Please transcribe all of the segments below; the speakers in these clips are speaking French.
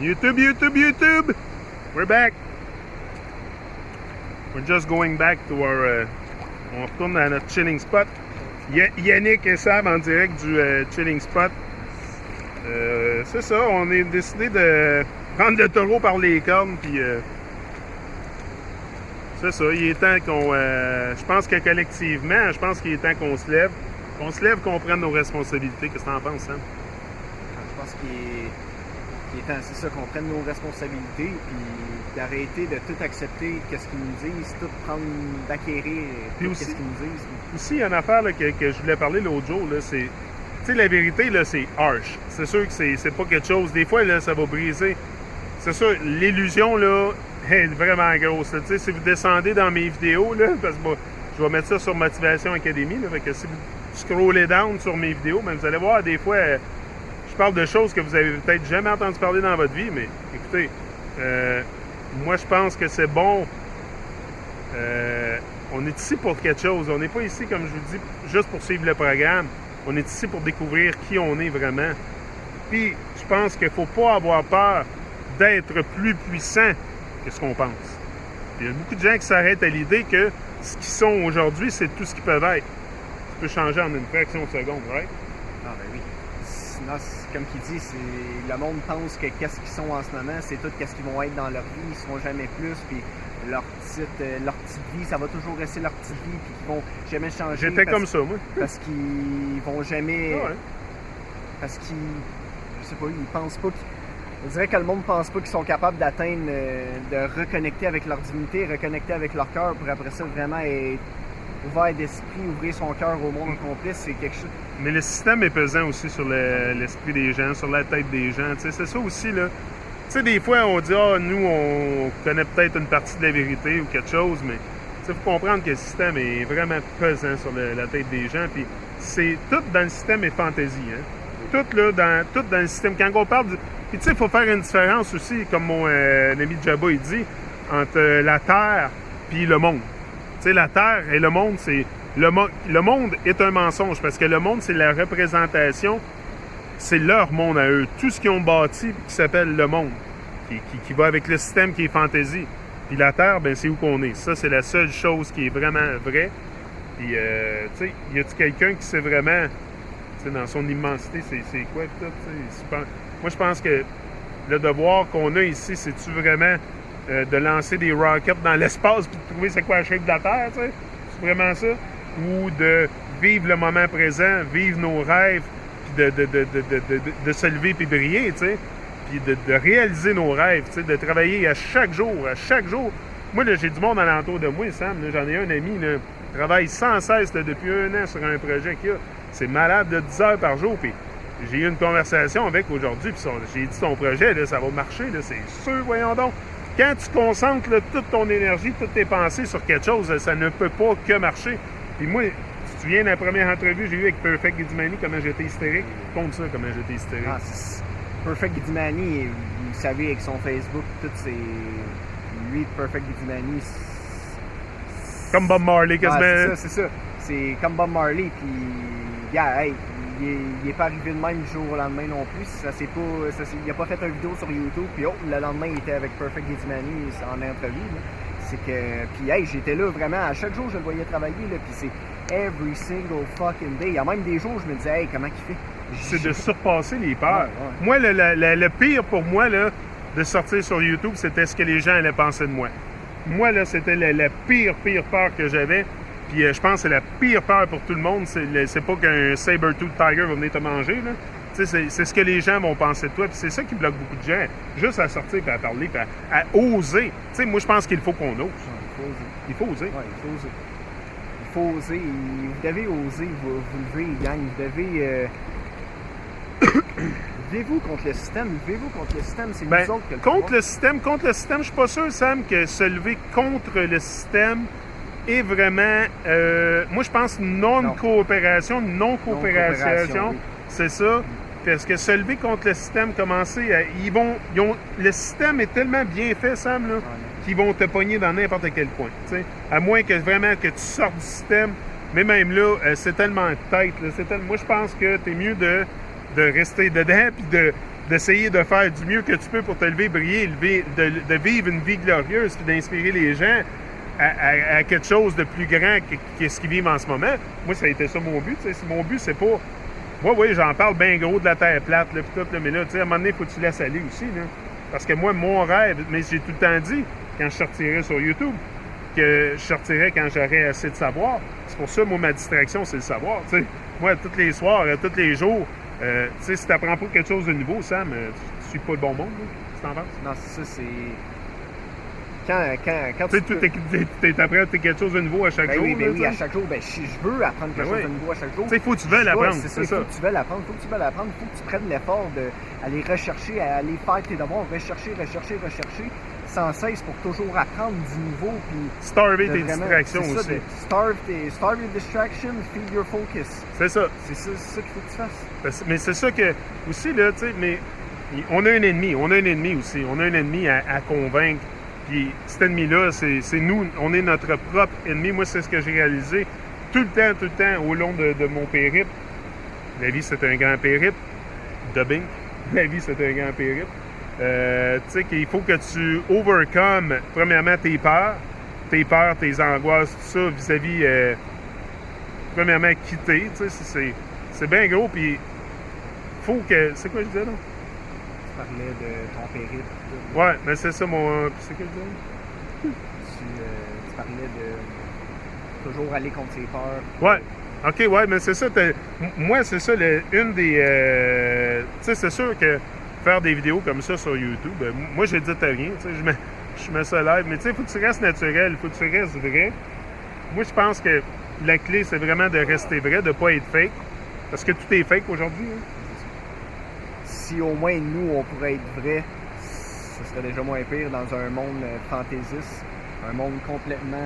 YouTube! We're back! We're just going back to our... on retourne à notre chilling spot. Yannick et Sam en direct du chilling spot. C'est ça, on a décidé de prendre le taureau par les cornes, puis... c'est ça, il est temps qu'on... je pense que collectivement, je pense qu'il est temps qu'on se lève. Qu'on se lève, qu'on prenne nos responsabilités. Qu'est-ce que t'en penses, Sam? Je pense qu'il est temps, c'est ça, qu'on prenne nos responsabilités, puis d'arrêter de tout accepter qu'est-ce qu'ils nous disent, tout prendre, d'acquérir qu'est-ce qu'ils nous disent. Aussi, il y a une affaire là, que je voulais parler l'autre jour, là, c'est... Tu sais, la vérité, là, c'est harsh. C'est sûr que c'est pas quelque chose... Des fois, là, ça va briser. C'est sûr, l'illusion, là, est vraiment grosse. Tu sais, si vous descendez dans mes vidéos, là, parce que moi, je vais mettre ça sur Motivation Academy, là, fait que si vous scrollez down sur mes vidéos, ben, vous allez voir, des fois, je parle de choses que vous avez peut-être jamais entendu parler dans votre vie, mais écoutez, moi, je pense que c'est bon. On est ici pour quelque chose. On n'est pas ici, comme je vous dis, juste pour suivre le programme. On est ici pour découvrir qui on est vraiment. Puis, je pense qu'il ne faut pas avoir peur d'être plus puissant que ce qu'on pense. Il y a beaucoup de gens qui s'arrêtent à l'idée que ce qu'ils sont aujourd'hui, c'est tout ce qu'ils peuvent être. Ça peut changer en une fraction de seconde, right? Ah ben oui. Sinon, comme qu'il dit, le monde pense que qu'est-ce qu'ils sont en ce moment, c'est tout qu'est-ce qu'ils vont être dans leur vie, ils seront jamais plus, puis leur petite vie, ça va toujours rester leur petite vie, puis qu'ils vont jamais changer. J'étais comme ça, moi. Parce qu'ils vont jamais... Ah ouais. Parce qu'ils... Je sais pas, ils pensent pas on dirait que le monde pense pas qu'ils sont capables d'atteindre, de reconnecter avec leur divinité, reconnecter avec leur cœur pour après ça vraiment être ouvert d'esprit, ouvrir son cœur au monde au complet, c'est quelque chose. Mais le système est pesant aussi sur l'esprit des gens, sur la tête des gens. Tu sais, c'est ça aussi, là. Tu sais, des fois, on dit, ah, nous, on connaît peut-être une partie de la vérité ou quelque chose, mais il faut comprendre que le système est vraiment pesant sur la tête des gens. Puis c'est tout dans le système est fantaisie, hein. Tout, là, dans le système. Quand on parle du... Puis tu sais, il faut faire une différence aussi, comme mon ami Jabba, il dit, entre la Terre puis le monde. Tu sais, la Terre et le monde, c'est... Le monde est un mensonge, parce que le monde, c'est la représentation, c'est leur monde à eux. Tout ce qu'ils ont bâti, qui s'appelle le monde, qui va avec le système qui est fantaisie. Puis la Terre, ben c'est où qu'on est. Ça, c'est la seule chose qui est vraiment vraie. Puis, tu sais, y a-tu quelqu'un qui sait vraiment, tu sais, dans son immensité, c'est quoi tout, tu sais? Moi, je pense que le devoir qu'on a ici, c'est-tu vraiment de lancer des rockets dans l'espace puis de trouver c'est quoi la shape de la Terre, tu sais? C'est vraiment ça? Ou de vivre le moment présent, vivre nos rêves, puis de se lever puis briller, tu sais? Puis de réaliser nos rêves, tu sais? De travailler à chaque jour, Moi, là, j'ai du monde alentour de moi, Sam. Là, j'en ai un ami, là, qui travaille sans cesse là, depuis 1 an sur un projet qu'il a. C'est malade de 10 heures par jour, puis j'ai eu une conversation avec aujourd'hui, puis j'ai dit ton projet, là, ça va marcher, là, c'est sûr, voyons donc. Quand tu concentres là, toute ton énergie, toutes tes pensées sur quelque chose, ça ne peut pas que marcher. Puis moi, tu te souviens de la première entrevue que j'ai eue avec Perfect Guidimani, comment j'étais hystérique? Compte ça, comment j'étais hystérique. Ah, Perfect Guidimani, vous savez, avec son Facebook, tout c'est... Lui, Perfect Guidimani... Comme Bob Marley, quasiment. Ah, c'est ça. C'est comme Bob Marley, puis... Yeah, hey, il est pas arrivé de même du jour au lendemain non plus. Il a pas fait une vidéo sur YouTube, puis le lendemain, il était avec Perfect Guidimani en entrevue. Là. C'est que... Puis hey, j'étais là vraiment, à chaque jour, je le voyais travailler, là, puis c'est every single fucking day. Il y a même des jours où je me disais, hey, comment il fait? C'est de surpasser les peurs. Ouais. Moi, le pire pour moi, là, de sortir sur YouTube, c'était ce que les gens allaient penser de moi. Moi, là, c'était la pire peur que j'avais. Puis je pense que c'est la pire peur pour tout le monde. C'est pas qu'un saber-tooth tiger va venir te manger, là. C'est ce que les gens vont penser de toi. Puis c'est ça qui bloque beaucoup de gens. Juste à sortir, puis à parler, puis à oser. T'sais, moi, je pense qu'il faut qu'on ose. Il faut oser. Ouais, il faut oser. Vous devez oser vous lever, gang. Vous devez... Levez-vous contre le système. Levez-vous contre le système. C'est nous autres que le contre le système, je suis pas sûr, Sam, que se lever contre le système est vraiment... moi, je pense non-coopération, non-coopération, oui. C'est ça. Parce que se lever contre le système, commencer à... le système est tellement bien fait, Sam, là, qu'ils vont te pogner dans n'importe quel coin. T'sais. À moins que vraiment que tu sortes du système. Mais même là, c'est tellement tête. Là, moi, je pense que t'es mieux de rester dedans puis d'essayer de faire du mieux que tu peux pour te lever, briller, de vivre une vie glorieuse, puis d'inspirer les gens à quelque chose de plus grand que ce qu'ils vivent en ce moment. Moi, ça a été ça mon but. Mon but, c'est pas... Moi, oui, j'en parle bien gros de la Terre plate, là, pis tout, là, mais là, tu sais, à un moment donné, il faut que tu laisses aller aussi, là. Parce que moi, mon rêve, mais j'ai tout le temps dit, quand je sortirais sur YouTube, que je sortirais quand j'aurais assez de savoir. C'est pour ça, moi, ma distraction, c'est le savoir, tu sais. Moi, tous les soirs, tous les jours, tu sais, si t'apprends pas quelque chose de nouveau, Sam, tu suis pas le bon monde, là. Tu t'en penses? Non, c'est ça, c'est... Quand tu sais, t'apprends quelque chose de nouveau à chaque jour. Oui, là, oui, à chaque jour. Ben, si je veux apprendre quelque chose de nouveau à chaque jour. Tu sais, il faut que tu veuilles l'apprendre, c'est ça. Il faut que tu veuilles l'apprendre, il faut que tu prennes l'effort d'aller rechercher, aller faire tes devoirs, rechercher, sans cesse pour toujours apprendre du nouveau. Puis starver tes distractions aussi. Starve your distractions, feed your focus. C'est ça. C'est ça qu'il faut que tu fasses. Mais c'est ça que, aussi, là, tu sais, mais on a un ennemi aussi. On a un ennemi à convaincre. Puis cet ennemi-là, c'est nous, on est notre propre ennemi. Moi, c'est ce que j'ai réalisé tout le temps, au long de mon périple. La vie, c'est un grand périple. Dubbing. La vie, c'est un grand périple. Tu sais qu'il faut que tu overcomes, premièrement, tes peurs, tes angoisses, tout ça, vis-à-vis, premièrement, quitter. Tu sais, c'est bien gros, puis faut que... C'est quoi je disais, là? Tu parlais de ton périple. Ouais, mais c'est ça mon... C'est quoi je disais? Tu parlais de toujours aller contre ses peurs. Ouais. OK, ouais, mais c'est ça. Moi, c'est ça, une des... tu sais, c'est sûr que faire des vidéos comme ça sur YouTube, moi, j'édite rien, tu sais, je mets ça live, mais tu sais, il faut que tu restes naturel, il faut que tu restes vrai. Moi, je pense que la clé, c'est vraiment de rester vrai, de ne pas être fake, parce que tout est fake aujourd'hui. Hein. Si au moins nous, on pourrait être vrai, ce serait déjà moins pire dans un monde fantaisiste. Un monde complètement...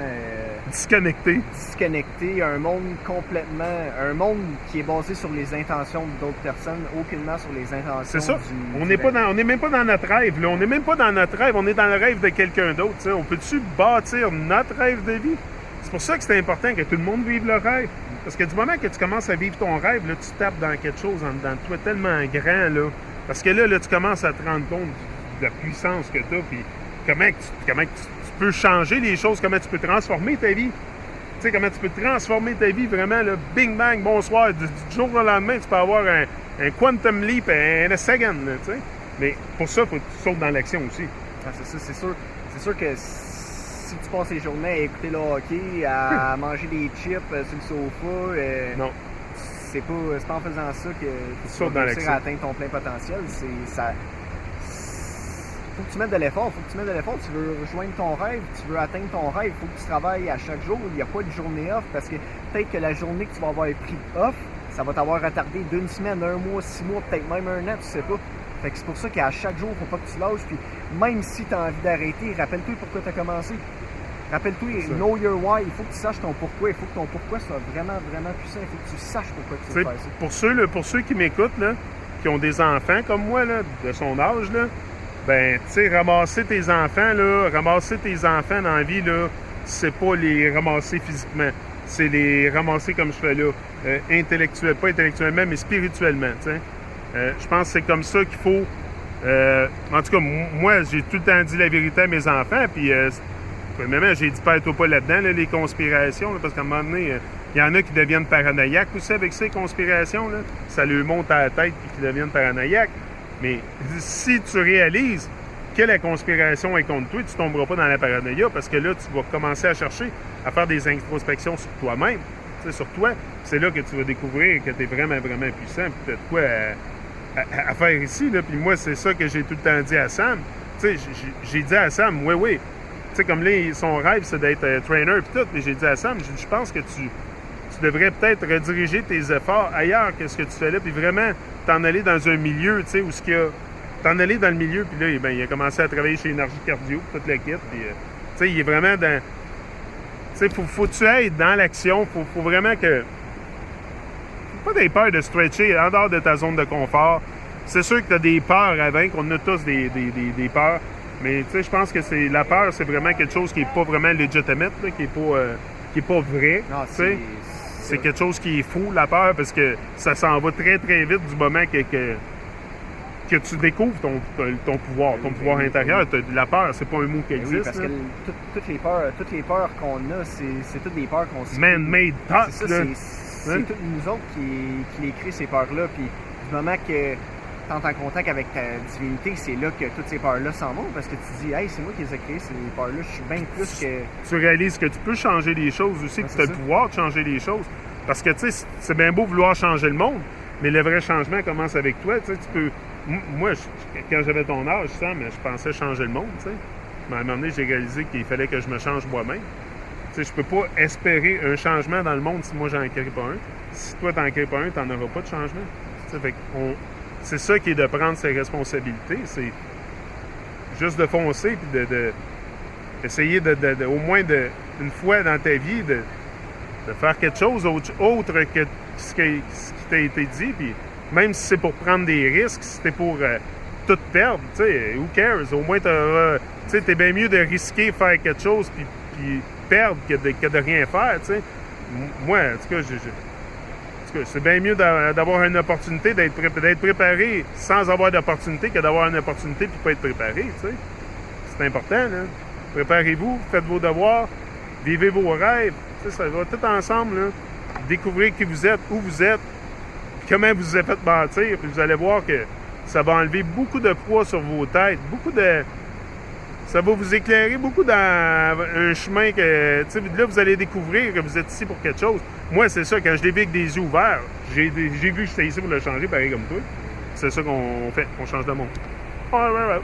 disconnecté, un monde qui est basé sur les intentions d'autres personnes, aucunement sur les intentions. C'est ça. On n'est même pas dans notre rêve, là. On n'est même pas dans notre rêve, on est dans le rêve de quelqu'un d'autre. T'sais. On peut-tu bâtir notre rêve de vie? C'est pour ça que c'est important que tout le monde vive le rêve. Parce que du moment que tu commences à vivre ton rêve, là, tu tapes dans quelque chose en dedans de toi tellement grand, là. Parce que là, tu commences à te rendre compte de la puissance que tu as, puis comment tu peux changer les choses, comment tu peux transformer ta vie. Tu sais, comment tu peux transformer ta vie vraiment, là, bing bang, bonsoir, du jour au lendemain, tu peux avoir un quantum leap in a second, tu sais. Mais pour ça, il faut que tu sautes dans l'action aussi. Ah, c'est ça, c'est sûr. C'est sûr que si tu passes les journées à écouter le hockey, à manger des chips sur le sofa, non. C'est pas en faisant ça que tu vas réussir à atteindre ton plein potentiel. Faut que tu mettes de l'effort, tu veux rejoindre ton rêve, tu veux atteindre ton rêve, faut que tu travailles à chaque jour, il n'y a pas de journée off, parce que peut-être que la journée que tu vas avoir pris off, ça va t'avoir retardé d'une semaine, 1 mois, 6 mois, peut-être même 1 an, tu sais pas. Fait que c'est pour ça qu'à chaque jour, faut pas que tu lâches, puis même si tu as envie d'arrêter, rappelle-toi pourquoi tu as commencé. Rappelle-toi, know your why, il faut que tu saches ton pourquoi, il faut que ton pourquoi soit vraiment, vraiment puissant, il faut que tu saches pourquoi tu veux faire ça. Pour ceux qui m'écoutent, là, qui ont des enfants comme moi, là, de son âge, là, ben, tu sais, ramasser tes enfants dans la vie, là, c'est pas les ramasser physiquement, c'est les ramasser comme je fais là, pas intellectuellement, mais spirituellement, tu sais. Je pense que c'est comme ça qu'il faut, en tout cas, moi, j'ai tout le temps dit la vérité à mes enfants, puis premièrement, j'ai dit perds-toi pas là-dedans, là, les conspirations, là, parce qu'à un moment donné, il y en a qui deviennent paranoïaques aussi avec ces conspirations, là. Ça leur monte à la tête et qu'ils deviennent paranoïaques. Mais si tu réalises que la conspiration est contre toi, tu ne tomberas pas dans la paranoïa parce que là, tu vas commencer à chercher à faire des introspections sur toi-même, sur toi. C'est là que tu vas découvrir que tu es vraiment, vraiment puissant et tu as de quoi à faire ici. Là. Puis moi, c'est ça que j'ai tout le temps dit à Sam. J'ai dit à Sam, oui. Tu sais, comme là, son rêve, c'est d'être trainer et tout. Mais j'ai dit à Sam, je pense que tu devrais peut-être rediriger tes efforts ailleurs que ce que tu fais là, puis vraiment t'en aller dans un milieu, tu sais, où ce qu'il y a... T'en aller dans le milieu, puis là, ben, il a commencé à travailler chez Énergie Cardio, toute la kit, puis, tu sais, il est vraiment dans... Tu sais, faut que tu ailles dans l'action, faut vraiment que... Faut pas des peurs de stretcher en dehors de ta zone de confort. C'est sûr que t'as des peurs à vaincre, on a tous des peurs, mais tu sais, je pense que la peur, c'est vraiment quelque chose qui est pas vraiment legitimate, là, qui est pas vrai, tu sais. C'est quelque chose qui est fou, la peur, parce que ça s'en va très, très vite du moment que que tu découvres ton pouvoir intérieur. La peur, c'est pas un mot qui Ben oui, existe. parce là. que toutes les peurs qu'on a, c'est toutes des peurs qu'on se crée. Man-made thoughts, C'est ça, là. c'est Hein? toutes nous autres qui les créent, ces peurs-là. Puis du moment que tu entres en contact avec ta divinité, c'est là que toutes ces peurs-là s'en vont. Parce que tu dis, hey, c'est moi qui les ai créées, ces peurs-là. Je suis bien plus que. Tu réalises que tu peux changer les choses aussi, que c'est tu as le ça. pouvoir de changer les choses. Parce que, tu sais, c'est bien beau vouloir changer le monde, mais le vrai changement commence avec toi. Tu sais, tu peux. Moi, quand j'avais ton âge, Sam, je pensais changer le monde, tu sais. Mais à un moment donné, j'ai réalisé qu'il fallait que je me change moi-même. Tu sais, je peux pas espérer un changement dans le monde si moi, j'en crée pas un. Si toi, t'en crées pas un, t'en auras pas de changement. Tu sais, fait c'est ça qui est de prendre ses responsabilités. C'est juste de foncer puis essayer au moins une fois dans ta vie de faire quelque chose autre que ce qui t'a été dit. Puis même si c'est pour prendre des risques, si c'est pour tout perdre, tu sais, who cares? Au moins, tu sais, t'es bien mieux de risquer faire quelque chose puis perdre que de rien faire, tu sais. Moi, en tout cas, c'est bien mieux d'avoir une opportunité, d'être préparé sans avoir d'opportunité que d'avoir une opportunité puis pas être préparé, tu sais. C'est important, là. Préparez-vous, faites vos devoirs, vivez vos rêves. Tu sais, ça va tout ensemble, là. Découvrez qui vous êtes, où vous êtes, puis comment vous vous êtes fait bâtir, puis vous allez voir que ça va enlever beaucoup de poids sur vos têtes, ça va vous éclairer beaucoup dans un chemin que, tu sais, là, vous allez découvrir que vous êtes ici pour quelque chose. Moi, c'est ça, quand je l'ai vu avec des yeux ouverts, j'ai vu que j'étais ici pour le changer, pareil comme toi. C'est ça qu'on fait, on change de monde. Ouais.